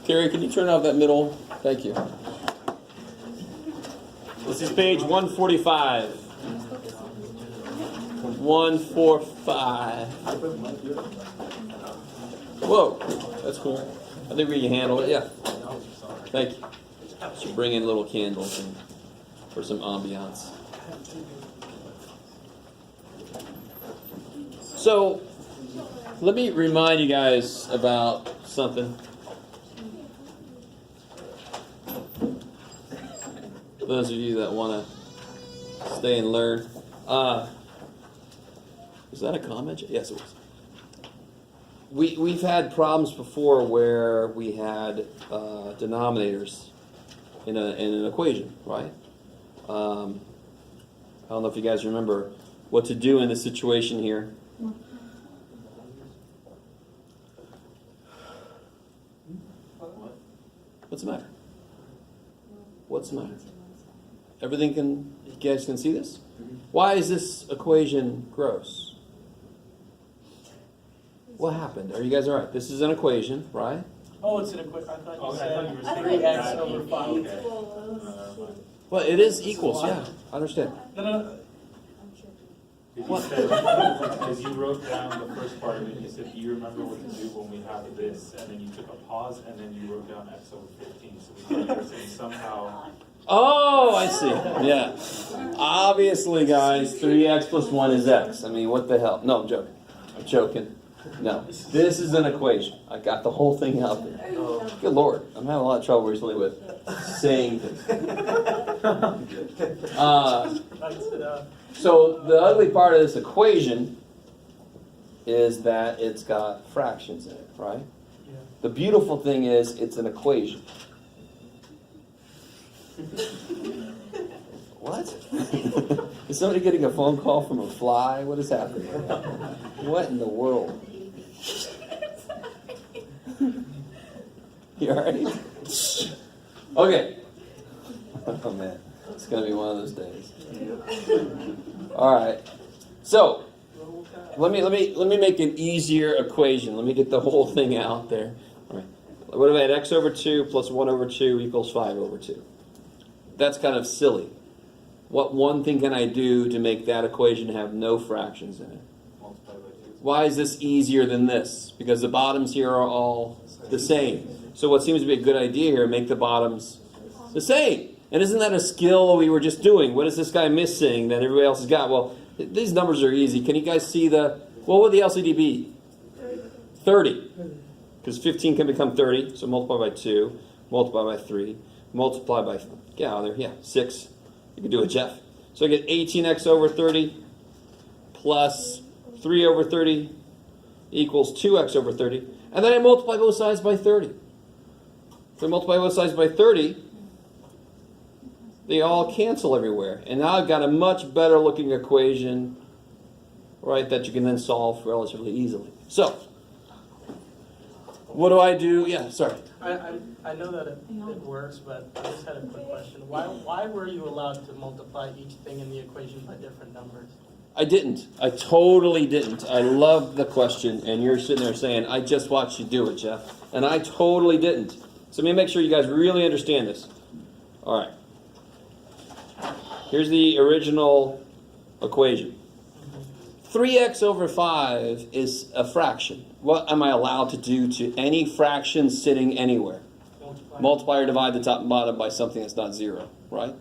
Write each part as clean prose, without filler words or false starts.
Carrie, can you turn off that middle? Thank you. This is page 145. 145. Whoa, that's cool. I think we can handle it. Yeah. Thank you. Should bring in little candles for some ambiance. So, let me remind you guys about something. For those of you that want to stay and learn. Was that a comment? Yes, it was. We've had problems before where we had denominators in an equation, right? I don't know if you guys remember what to do in this situation here. What's the matter? What's the matter? Everything you guys can see this? Why is this equation gross? What happened? Are you guys all right? This is an equation, right? Oh, it's an equation. I thought you said you were saying 3x over 5. Well, it is equals, yeah. I understand. No. Because you wrote down the first part of it, you said, do you remember what to do when we have this? And then you took a pause, and then you wrote down x over 15. So we thought you were saying somehow... Oh, I see. Yeah. Obviously, guys, 3x plus 1 is x. I mean, what the hell? No, I'm joking. I'm joking. No. This is an equation. I got the whole thing out there. Good Lord. I'm having a lot of trouble recently with saying things. So the ugly part of this equation is that it's got fractions in it, right? Yeah. The beautiful thing is it's an equation. What? Is somebody getting a phone call from a fly? What is happening? What in the world? You alright? Okay. Oh man, it's gonna be one of those days. All right. So let me make an easier equation. Let me get the whole thing out there. All right. What about x over 2 plus 1 over 2 equals 5 over 2? That's kind of silly. What one thing can I do to make that equation have no fractions in it? Why is this easier than this? Because the bottoms here are all the same. So what seems to be a good idea here, make the bottoms the same. And isn't that a skill we were just doing? What is this guy missing that everybody else has got? Well, these numbers are easy. Can you guys see what would the LCD be? 30. Because 15 can become 30. So multiply by 2, multiply by 3, multiply by, get out of there, 6. You can do it, Jeff. So I get 18x over 30 plus 3 over 30 equals 2x over 30. And then I multiply both sides by 30. If I multiply both sides by 30, they all cancel everywhere. And now I've got a much better looking equation, right, that you can then solve relatively easily. So, what do I do? Yeah, sorry. I know that it works, but I just had a quick question. Why were you allowed to multiply each thing in the equation by different numbers? I didn't. I totally didn't. I love the question, and you're sitting there saying, I just watched you do it, Jeff. And I totally didn't. So let me make sure you guys really understand this. All right. Here's the original equation. 3x over 5 is a fraction. What am I allowed to do to any fraction sitting anywhere? Multiply or divide the top and bottom by something that's not 0, right?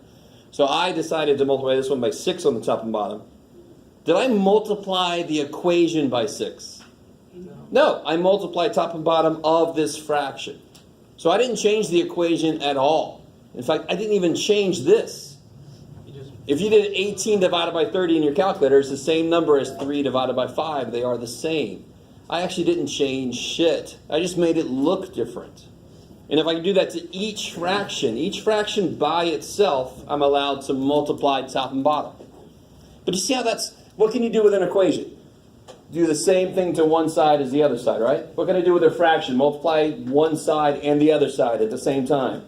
So I decided to multiply this one by 6 on the top and bottom. Did I multiply the equation by 6? No, I multiplied top and bottom of this fraction. So I didn't change the equation at all. In fact, I didn't even change this. If you did 18 divided by 30 in your calculator, it's the same number as 3 divided by 5. They are the same. I actually didn't change shit. I just made it look different. And if I can do that to each fraction by itself, I'm allowed to multiply top and bottom. But you see how what can you do with an equation? Do the same thing to one side as the other side, right? What can I do with a fraction? Multiply one side and the other side at the same time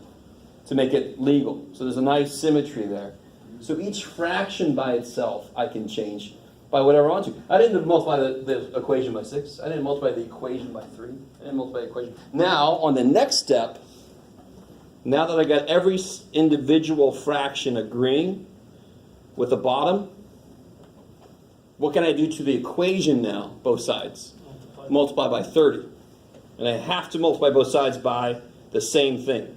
to make it legal. So there's a nice symmetry there. So each fraction by itself I can change by whatever I want to. I didn't multiply the equation by 6. I didn't multiply the equation by 3. I didn't multiply the equation. Now, on the next step, Now that I got every individual fraction agreeing with the bottom, what can I do to the equation now, both sides? Multiply by 30. And I have to multiply both sides by the same thing.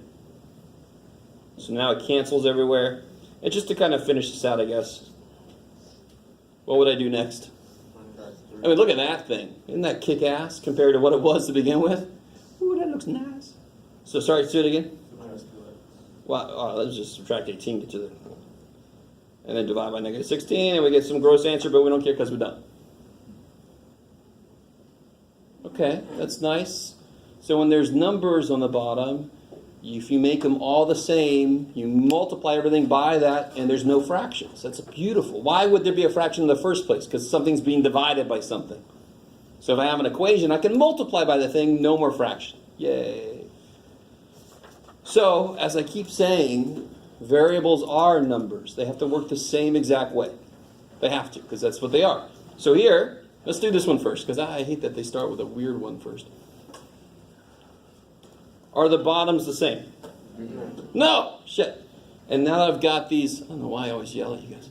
So now it cancels everywhere. And just to kind of finish this out, I guess, what would I do next? I mean, look at that thing. Isn't that kick-ass compared to what it was to begin with? Ooh, that looks nice. So sorry, do it again. Well, let's just subtract 18 to the... And then divide by negative 16, and we get some gross answer, but we don't care because we're done. Okay, that's nice. So when there's numbers on the bottom, if you make them all the same, you multiply everything by that, and there's no fractions. That's beautiful. Why would there be a fraction in the first place? Because something's being divided by something. So if I have an equation, I can multiply by the thing, no more fraction. Yay. So, as I keep saying, variables are numbers. They have to work the same exact way. They have to, because that's what they are. So here, let's do this one first, because I hate that they start with a weird one first. Are the bottoms the same? No! Shit. And now that I've got these, I don't know why I always yell at you guys.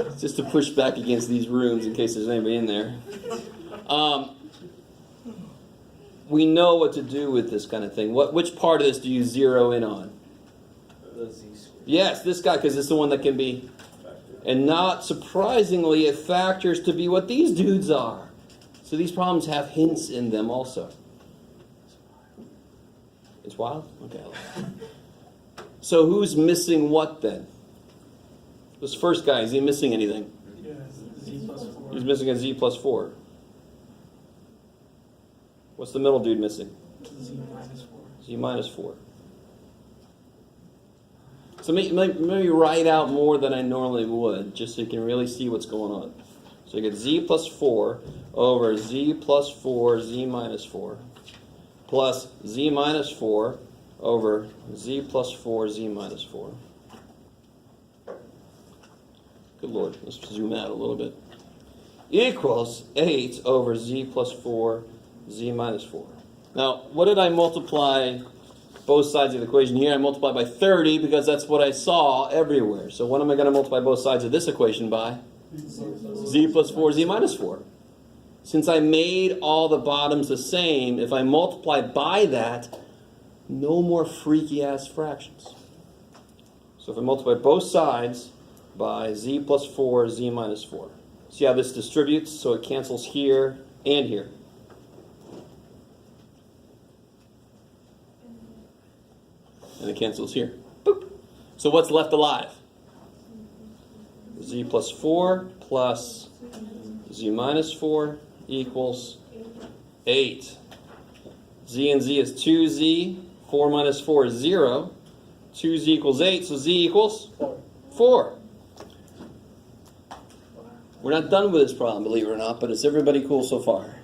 It's just to push back against these rooms in case there's anybody in there. We know what to do with this kind of thing. Which part of this do you zero in on? The z-squared. Yes, this guy, because it's the one that can be. And not surprisingly, it factors to be what these dudes are. So these problems have hints in them also. It's wild? Okay. So who's missing what then? This first guy, is he missing anything? Yeah, z plus 4. He's missing a z plus 4. What's the middle dude missing? Z minus 4. Z minus 4. So maybe write out more than I normally would, just so you can really see what's going on. So you get z plus 4 over z plus 4, z minus 4, plus z minus 4 over z plus 4, z minus 4. Good Lord, let's zoom out a little bit. Equals 8 over z plus 4, z minus 4. Now, what did I multiply both sides of the equation here? I multiply by 30 because that's what I saw everywhere. So what am I going to multiply both sides of this equation by? Z plus 4, z minus 4. Since I made all the bottoms the same, if I multiply by that, no more freaky-ass fractions. So if I multiply both sides by z plus 4, z minus 4. See how this distributes? So it cancels here and here. And it cancels here. Boop. So what's left alive? Z plus 4 plus z minus 4 equals 8. Z and z is 2z. 4 minus 4 is 0. 2z equals 8, so z equals 4. We're not done with this problem, believe it or not, but is everybody cool so far?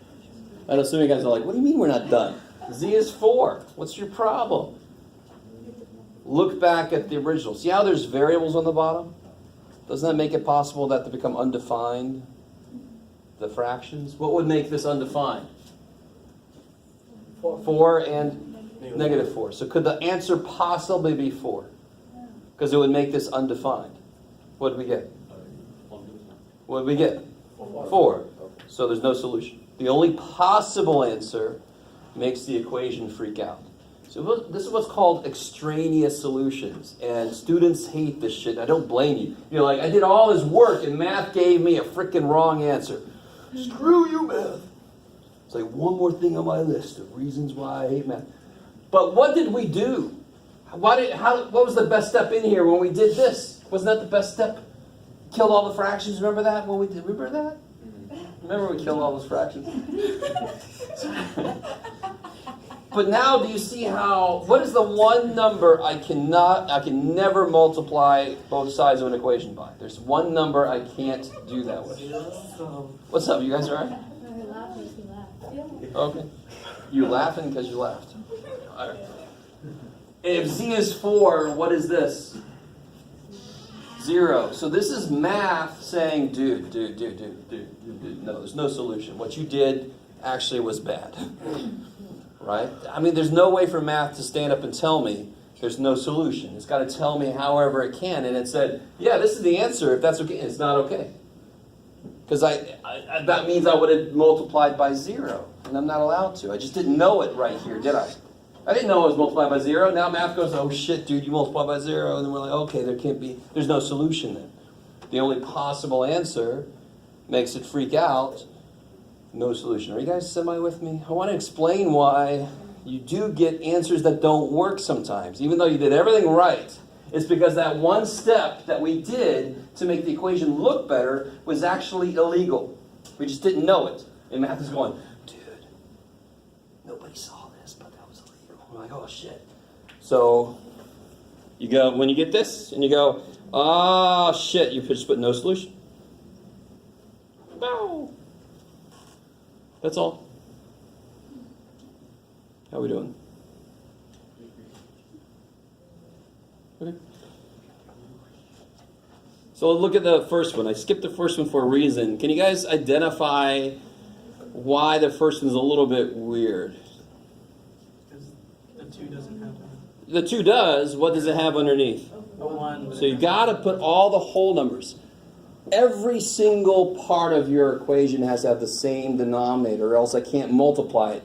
I know some of you guys are like, what do you mean we're not done? Z is 4. What's your problem? Look back at the original. See how there's variables on the bottom? Doesn't that make it possible that they become undefined? The fractions? What would make this undefined? 4 and negative 4. So could the answer possibly be 4? Because it would make this undefined. What did we get? What did we get? 4. So there's no solution. The only possible answer makes the equation freak out. So this is what's called extraneous solutions. And students hate this shit. I don't blame you. You're like, I did all this work and math gave me a freaking wrong answer. Screw you, math. It's like one more thing on my list of reasons why I hate math. But what did we do? What was the best step in here when we did this? Wasn't that the best step? Killed all the fractions. Remember that when we did? Remember that? Remember we killed all those fractions? But now do you see how, what is the one number I can never multiply both sides of an equation by? There's one number I can't do that with. What's up, you guys all right? Okay. You laughing because you laughed. All right. If z is 4, what is this? 0. So this is math saying, dude, no, there's no solution. What you did actually was bad. right? I mean, there's no way for math to stand up and tell me there's no solution. It's got to tell me however it can. And it said, yeah, this is the answer if that's okay. It's not okay. Because that means I would have multiplied by 0, and I'm not allowed to. I just didn't know it right here, did I? I didn't know it was multiplied by 0. Now math goes, oh shit, dude, you multiplied by 0. And then we're like, okay, there's no solution then. The only possible answer makes it freak out. No solution. Are you guys semi with me? I want to explain why you do get answers that don't work sometimes. Even though you did everything right, it's because that one step that we did to make the equation look better was actually illegal. We just didn't know it. And math is going, dude, nobody saw this, but that was illegal. We're like, oh shit. So you go, when you get this, and you go, oh shit, you just put no solution. No. That's all. How are we doing? Okay. So look at the first one. I skipped the first one for a reason. Can you guys identify why the first one's a little bit weird? Because the 2 doesn't have one. The 2 does. What does it have underneath? A 1. So you got to put all the whole numbers. Every single part of your equation has to have the same denominator, or else I can't multiply it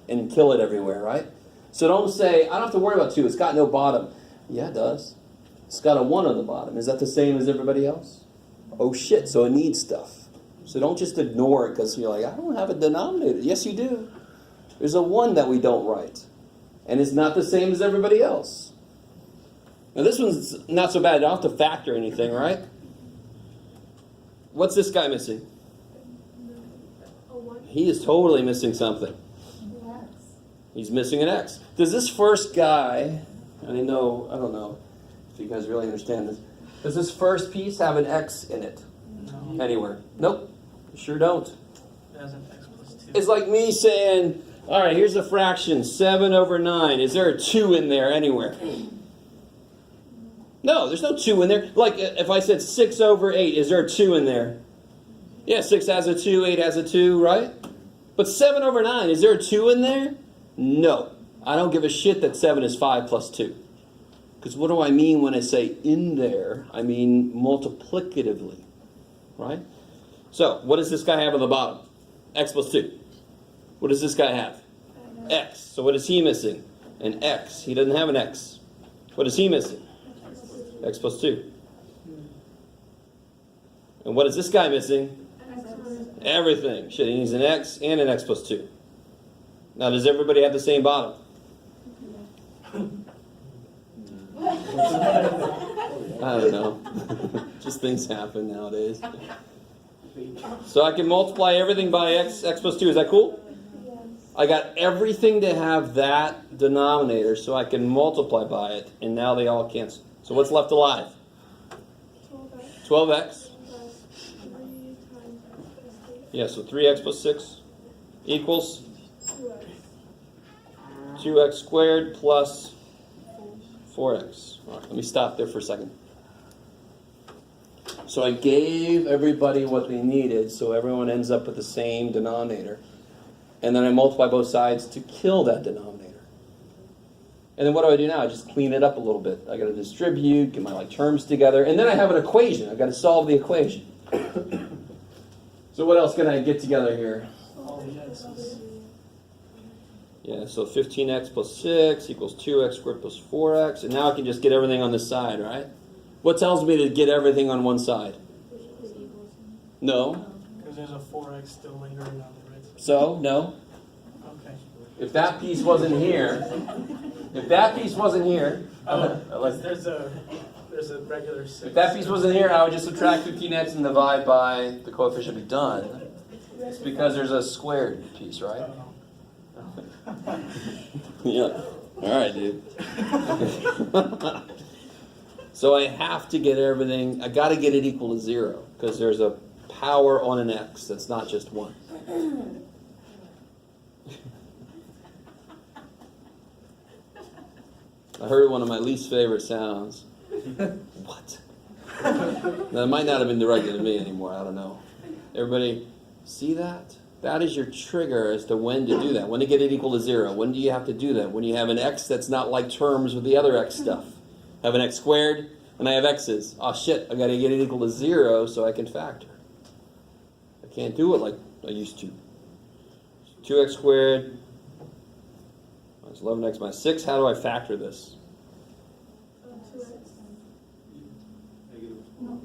and kill it everywhere, right? So don't say, I don't have to worry about 2. It's got no bottom. Yeah, it does. It's got a 1 on the bottom. Is that the same as everybody else? Oh shit, so it needs stuff. So don't just ignore it because you're like, I don't have a denominator. Yes, you do. There's a 1 that we don't write. And it's not the same as everybody else. Now this one's not so bad. I don't have to factor anything, right? What's this guy missing? He is totally missing something. He's missing an X. Does this first guy, and I don't know if you guys really understand this, does this first piece have an X in it? No. Anywhere? Nope. You sure don't. It has an X plus 2. It's like me saying, all right, here's a fraction, 7/9. Is there a 2 in there anywhere? No, there's no 2 in there. Like if I said 6/8, is there a 2 in there? Yeah, 6 has a 2, 8 has a 2, right? But 7/9, is there a 2 in there? No. I don't give a shit that 7 is 5 plus 2. Because what do I mean when I say in there? I mean multiplicatively, right? So, what does this guy have on the bottom? X plus 2. What does this guy have? X. So what is he missing? An X. He doesn't have an X. What is he missing? X plus 2. And what is this guy missing? Everything. Shit, he needs an X and an X plus 2. Now, does everybody have the same bottom? I don't know. Just things happen nowadays. So I can multiply everything by x plus 2. Is that cool? I got everything to have that denominator, so I can multiply by it, and now they all cancel. So what's left alive? 12x. Yeah, so 3x plus 6 equals 2x squared plus 4x. All right, let me stop there for a second. So I gave everybody what they needed, so everyone ends up with the same denominator. And then I multiply both sides to kill that denominator. And then what do I do now? I just clean it up a little bit. I got to distribute, get my terms together, and then I have an equation. I got to solve the equation. So what else can I get together here? All the X's. Yeah, so 15x plus 6 equals 2x squared plus 4x. And now I can just get everything on this side, right? What tells me to get everything on one side? No. Because there's a 4x still lingering on the right side. So, no. Okay. If that piece wasn't here, there's a regular 6. If that piece wasn't here, I would just subtract 15x and divide by the coefficient, be done. It's because there's a squared piece, right? Yeah. All right, dude. So I have to get everything, I got to get it equal to 0, because there's a power on an x that's not just 1. I heard one of my least favorite sounds. What? That might not have been directed at me anymore, I don't know. Everybody see that? That is your trigger as to when to do that. When to get it equal to 0. When do you have to do that? When you have an x that's not like terms with the other x stuff. I have an x squared, and I have x's. Oh shit, I gotta get it equal to 0 so I can factor. I can't do it like I used to. 2x squared minus 11x minus 6. How do I factor this? 2x. Negative. No.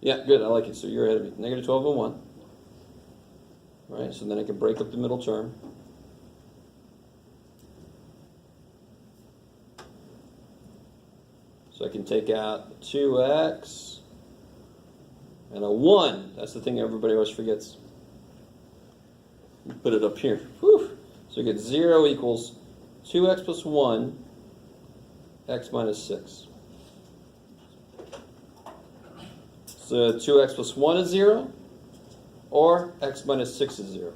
Yeah, good, I like it. So you're ahead of me. Negative 12 and 1. Right, so then I can break up the middle term. So I can take out 2x and a 1. That's the thing everybody always forgets. Put it up here. Whew. So you get 0 equals 2x plus 1, x minus 6. So 2x plus 1 is 0, or x minus 6 is 0.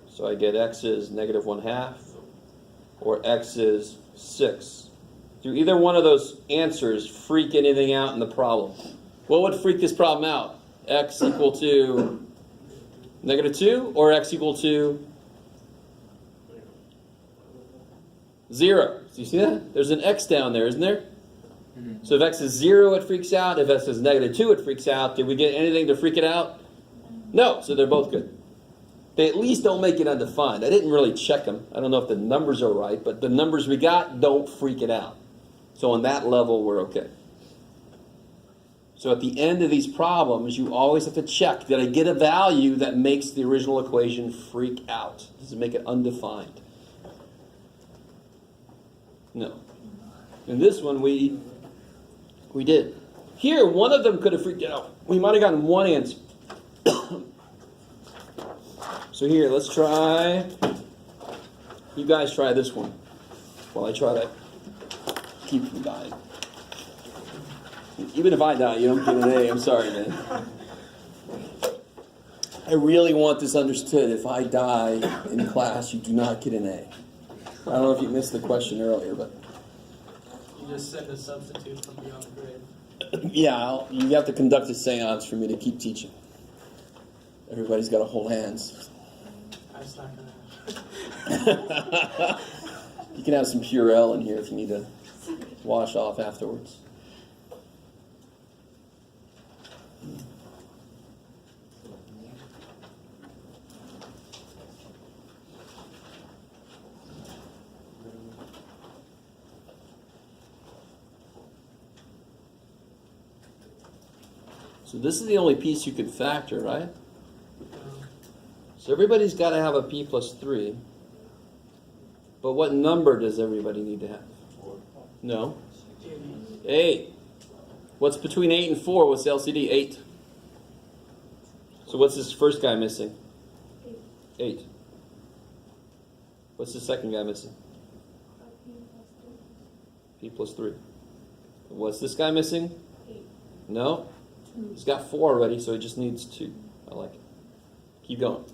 So I get x is negative 1/2, or x is 6. Do either one of those answers freak anything out in the problem? What would freak this problem out? X equal to negative 2, or x equal to 0? Do you see that? There's an x down there, isn't there? So if x is 0, it freaks out. If x is negative 2, it freaks out. Did we get anything to freak it out? No, so they're both good. They at least don't make it undefined. I didn't really check them. I don't know if the numbers are right, but the numbers we got don't freak it out. So on that level, we're okay. So at the end of these problems, you always have to check, did I get a value that makes the original equation freak out? Does it make it undefined? No. In this one, we did. Here, one of them could have freaked out. We might have gotten one answer. So here, let's try. You guys try this one while I try to keep from dying. Even if I die, you don't get an A. I'm sorry, man. I really want this understood. If I die in class, you do not get an A. I don't know if you missed the question earlier, but You just send a substitute from beyond the grade. yeah, you have to conduct a seance for me to keep teaching. Everybody's got to hold hands. That's not gonna You can have some Purell in here if you need to wash off afterwards. So this is the only piece you could factor, right? So everybody's got to have a p plus 3. But what number does everybody need to have? 4. No. 8. What's between 8 and 4? What's the LCD? 8. So what's this first guy missing? 8. What's the second guy missing? P plus 3. What's this guy missing? 8. No. He's got 4 already, so he just needs 2. I like it. Keep going.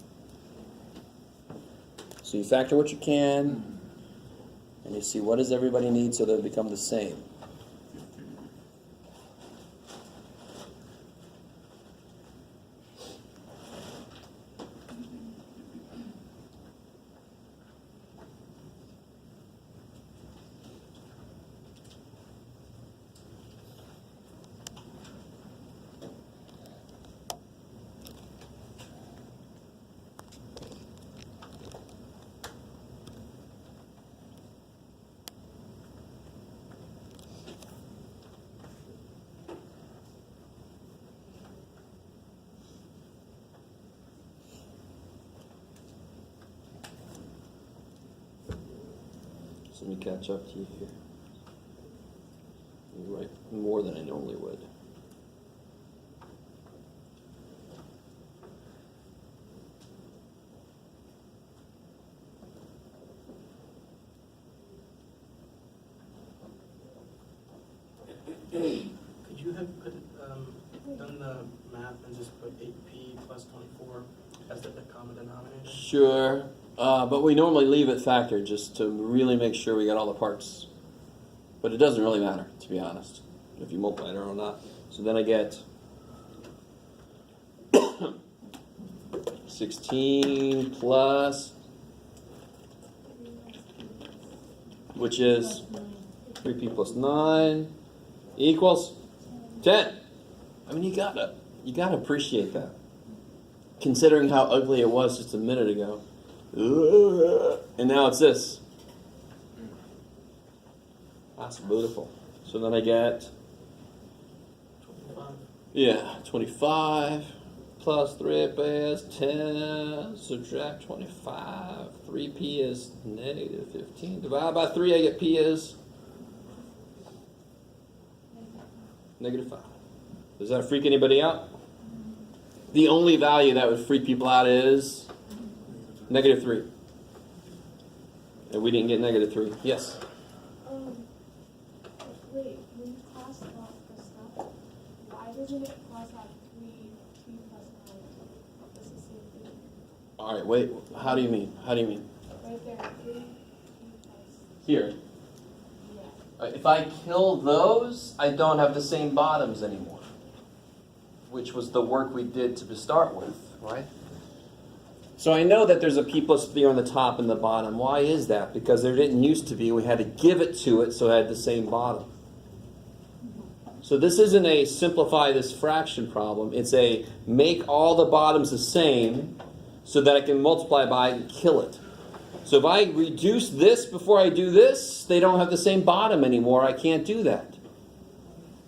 So you factor what you can, and you see what does everybody need so they become the same. So let me catch up to you here. You write more than I normally would. Could you have done the math and just put 8p plus 24 as the common denominator? Sure, but we normally leave it factored just to really make sure we got all the parts. But it doesn't really matter, to be honest, if you multiply it or not. So then I get 16 plus, which is 3p plus 9 equals 10. I mean, you gotta appreciate that. Considering how ugly it was just a minute ago. And now it's this. That's beautiful. So then I get, 25 plus 3p is 10, subtract 25, 3p is negative 15, divided by 3, I get p is negative 5. Does that freak anybody out? The only value that would freak people out is negative 3. And we didn't get negative 3. Yes? Wait, when you cross off the stuff, why doesn't it cross out 3 plus 9? It's the same thing. All right, wait. How do you mean? Right there, 3 plus. Here. Yeah. If I kill those, I don't have the same bottoms anymore, which was the work we did to start with, right? So I know that there's a p plus 3 on the top and the bottom. Why is that? Because there didn't used to be. We had to give it to it so it had the same bottom. So this isn't a simplify this fraction problem. It's a make all the bottoms the same so that I can multiply by and kill it. So if I reduce this before I do this, they don't have the same bottom anymore. I can't do that.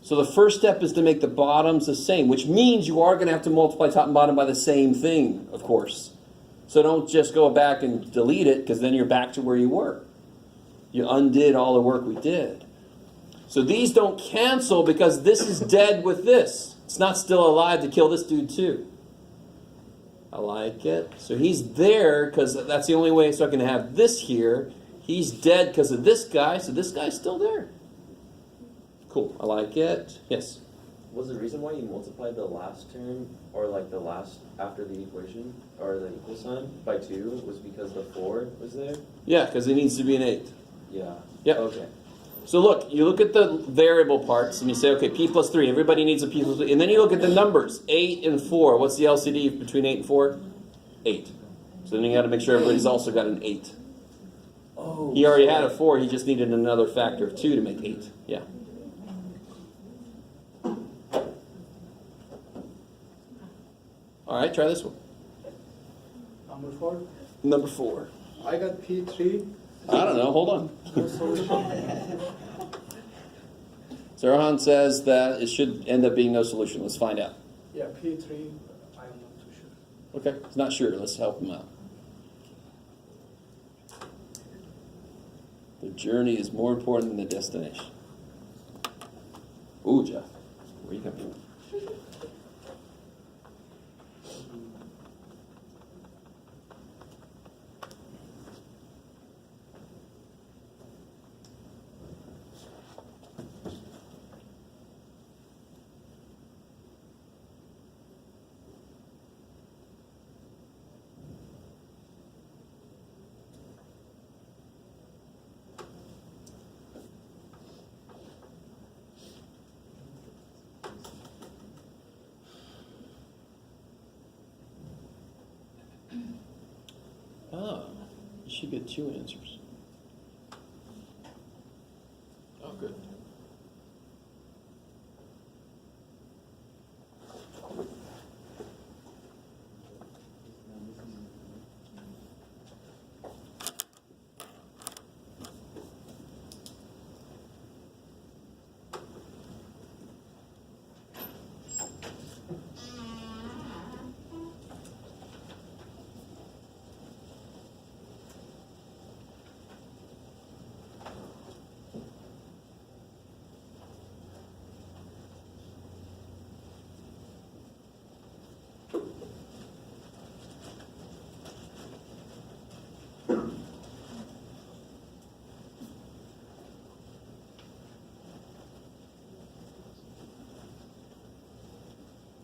So the first step is to make the bottoms the same, which means you are going to have to multiply top and bottom by the same thing, of course. So don't just go back and delete it, because then you're back to where you were. You undid all the work we did. So these don't cancel because this is dead with this. It's not still alive to kill this dude too. I like it. So he's there because that's the only way so I can have this here. He's dead because of this guy, so this guy's still there. Cool. I like it. Yes? Was the reason why you multiplied the last term, or like the last after the equation, or the equal sign, by 2, was because the 4 was there? Yeah, because it needs to be an 8. Yeah. Yep. Okay. So look, you look at the variable parts and you say, okay, p plus 3. Everybody needs a p plus 3. And then you look at the numbers, 8 and 4. What's the LCD between 8 and 4? 8. So then you got to make sure everybody's also got an 8. Oh. He already had a 4. He just needed another factor of 2 to make 8. Yeah. All right, try this one. Number 4? Number 4. I got P3. I don't know. Hold on. No solution. Sarahan says that it should end up being no solution. Let's find out. Yeah, P3. I'm not too sure. Okay, he's not sure. Let's help him out. The journey is more important than the destination. Ooh, Jeff, where you coming from? Oh, you should get 2 answers. Oh, good.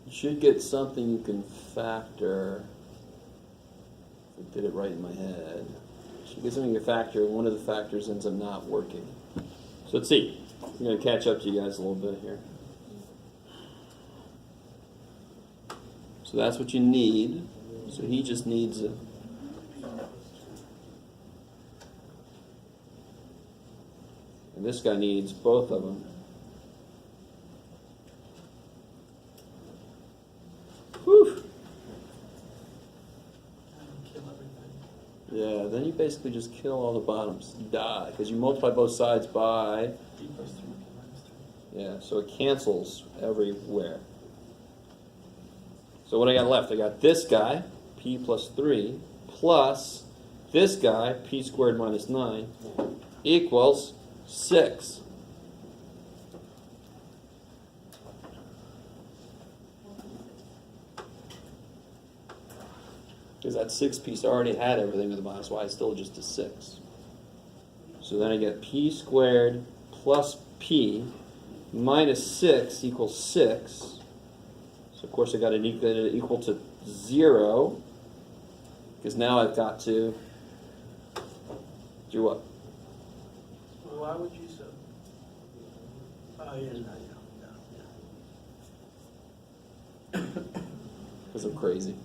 You should get something you can factor. If I did it right in my head. You should get something you can factor, and one of the factors ends up not working. So let's see. I'm going to catch up to you guys a little bit here. So that's what you need. So he just needs a... And this guy needs both of them. Whew. Kill everything. Yeah, then you basically just kill all the bottoms. Die. Because you multiply both sides by... P plus 3, P minus 3. Yeah, so it cancels everywhere. So what I got left? I got this guy, p plus 3, plus this guy, p squared minus 9, equals 6. Because that 6 piece already had everything with the minus y, it's still just a 6. So then I get p squared plus p minus 6 equals 6. So of course I got it equal to 0. Because now I've got to do what? Well, why would you so? Oh, yeah, no. Because I'm crazy.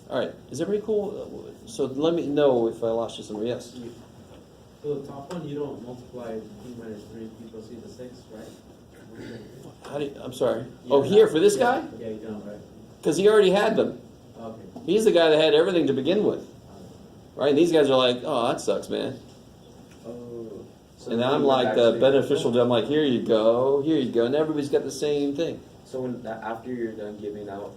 Alright, is everybody cool? So let me know if I lost you somewhere. Yes? So the top one, you don't multiply p minus 3, p plus c to 6, right? How do you, I'm sorry. Oh, here for this guy? Yeah, you don't, right? Because he already had them. Okay. He's the guy that had everything to begin with. Right? And these guys are like, oh, that sucks, man. Oh. So And then I'm you like the actually- beneficial to, I'm like, here you go, and everybody's got the same thing. So after you're done giving out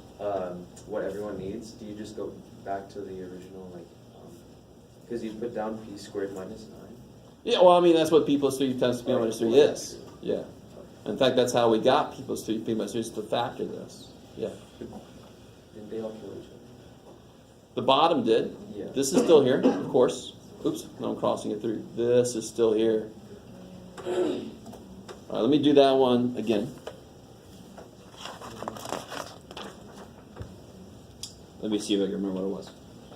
what everyone needs, do you just go back to the original, like, because you put down p squared minus 9? Yeah, well, I mean, that's what p plus 3 times p minus 3 is. Yeah. In fact, that's how we got p plus 3, p minus 3 is to factor this. Yeah. Didn't they all kill each other? The bottom did. Yeah. This is still here, of course. Oops, now I'm crossing it through. This is still here. All right, let me do that one again. Let me see if I can remember what it was.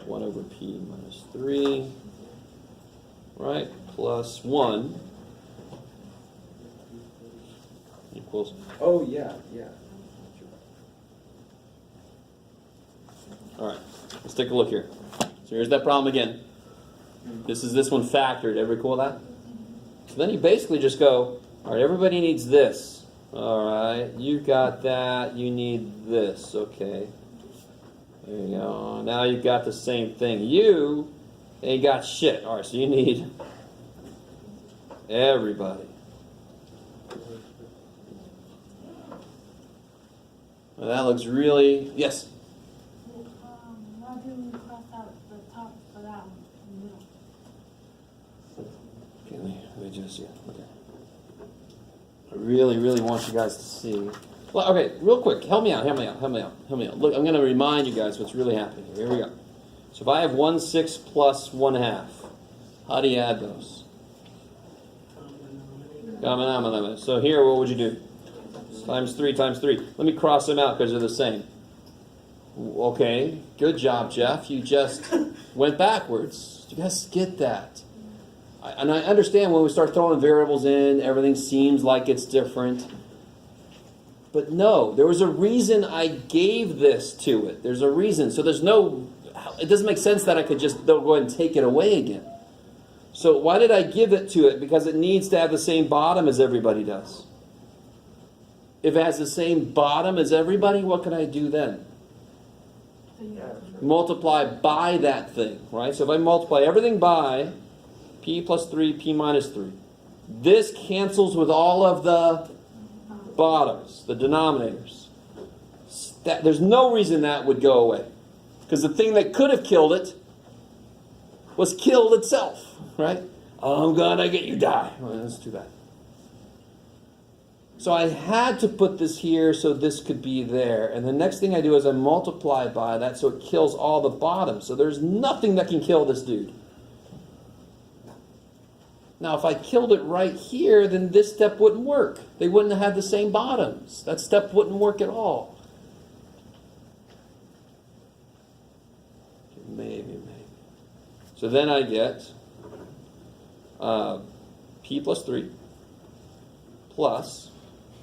1 over p minus 3, right, plus 1 equals... Oh, yeah, yeah. All right, let's take a look here. So here's that problem again. This is this one factored. Everybody cool with that? So then you basically just go, all right, everybody needs this. All right, you've got that. You need this. Okay. There you go. Now you've got the same thing. You ain't got shit. All right, so you need everybody. Well, that looks really... Yes? Why do we cross out the top for that one in the middle? Okay, let me just, yeah, okay. I really, really want you guys to see. Well, okay, real quick, help me out. Look, I'm going to remind you guys what's really happening here. Here we go. So if I have 1/6 plus 1/2, how do you add those? Common denominator. So here, what would you do? Times 3 times 3. Let me cross them out because they're the same. Okay, good job, Jeff. You just went backwards. You guys get that? And I understand when we start throwing variables in, everything seems like it's different. But no, there was a reason I gave this to it. There's a reason. So there's no, it doesn't make sense that I could just go ahead and take it away again. So why did I give it to it? Because it needs to have the same bottom as everybody does. If it has the same bottom as everybody, what can I do then? So you Multiply by that thing, right? So if I multiply everything by p plus 3, p minus 3, this cancels with all of the bottoms, the denominators. There's no reason that would go away. Because the thing that could have killed it was killed itself, right? I'm gonna get you, die. Well, that's too bad. So I had to put this here so this could be there. And the next thing I do is I multiply by that so it kills all the bottoms. So there's nothing that can kill this dude. Now, if I killed it right here, then this step wouldn't work. They wouldn't have had the same bottoms. That step wouldn't work at all. Maybe. So then I get p plus 3 plus,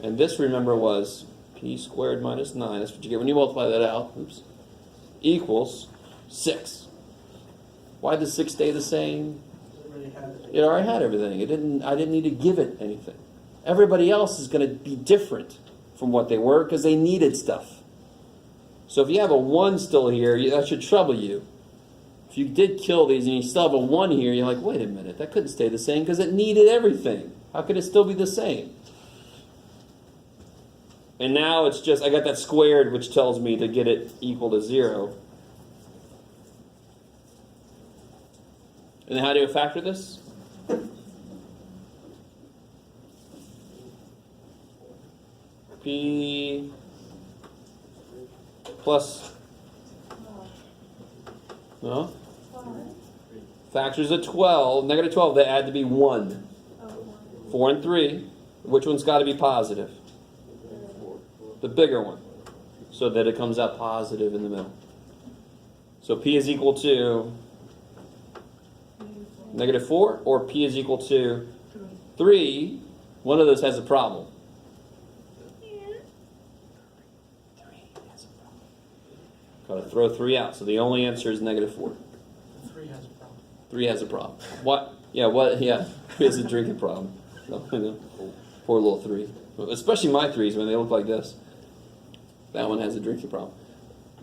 and this, remember, was P squared minus 9, that's what you get when you multiply that out, oops, equals 6. Why does 6 stay the same? Really had it. It already had everything. I didn't need to give it anything. Everybody else is going to be different from what they were because they needed stuff. So if you have a 1 still here, that should trouble you. If you did kill these and you still have a 1 here, you're like, wait a minute, that couldn't stay the same because it needed everything. How could it still be the same? And now it's just, I got that squared, which tells me to get it equal to 0. And then how do you factor this? P plus, no? Factors of 12, negative 12, they add to be 1. 4 and 3. Which one's got to be positive? The bigger one. So that it comes out positive in the middle. So P is equal to negative 4, or P is equal to 3. One of those has a problem. 3 has a problem. Got to throw 3 out. So the only answer is negative 4. 3 has a problem. 3 has a problem. What? Yeah, what? Yeah, 3 has a drinking problem. No, I know. Poor little 3. Especially my 3s when they look like this. That one has a drinking problem.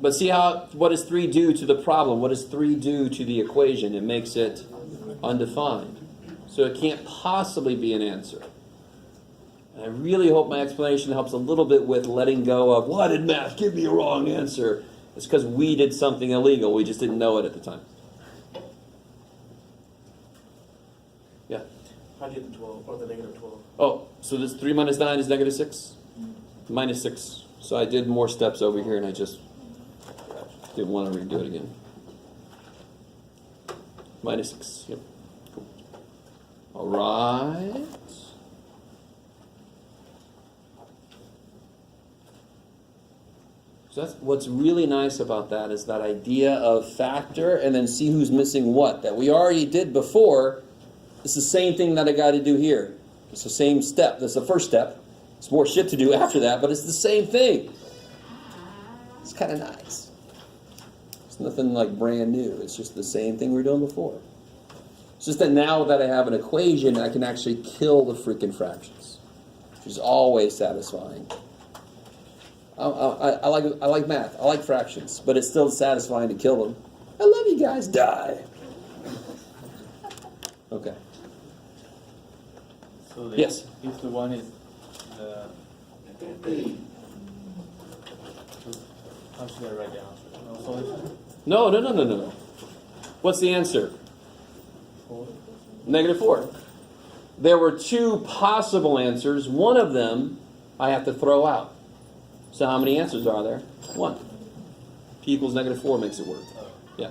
But see how, what does 3 do to the problem? What does 3 do to the equation? It makes it undefined. So it can't possibly be an answer. And I really hope my explanation helps a little bit with letting go of, why did math give me a wrong answer? It's because we did something illegal. We just didn't know it at the time. Yeah. How do you get the 12 or the negative 12? Oh, so this 3 minus 9 is negative 6? Minus 6. So I did more steps over here and I just didn't want to redo it again. Minus 6. Yep. Cool. All right. So that's what's really nice about that is that idea of factor and then see who's missing what. That we already did before. It's the same thing that I got to do here. It's the same step. That's the first step. There's more shit to do after that, but it's the same thing. It's kind of nice. It's nothing like brand new. It's just the same thing we were doing before. It's just that now that I have an equation, I can actually kill the freaking fractions, which is always satisfying. I like math. I like fractions, but it's still satisfying to kill them. I love you guys. Die. Okay. So Yes. If the one is the, how should I write down? No solution? No. What's the answer? 4. Negative 4. There were 2 possible answers. One of them I have to throw out. So how many answers are there? 1. P equals negative 4 makes it work. Yeah.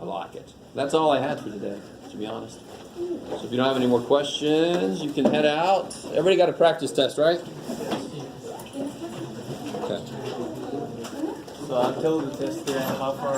I like it. That's all I had for today, to be honest. So if you don't have any more questions, you can head out. Everybody got a practice test, right? Okay. So until the test day, how far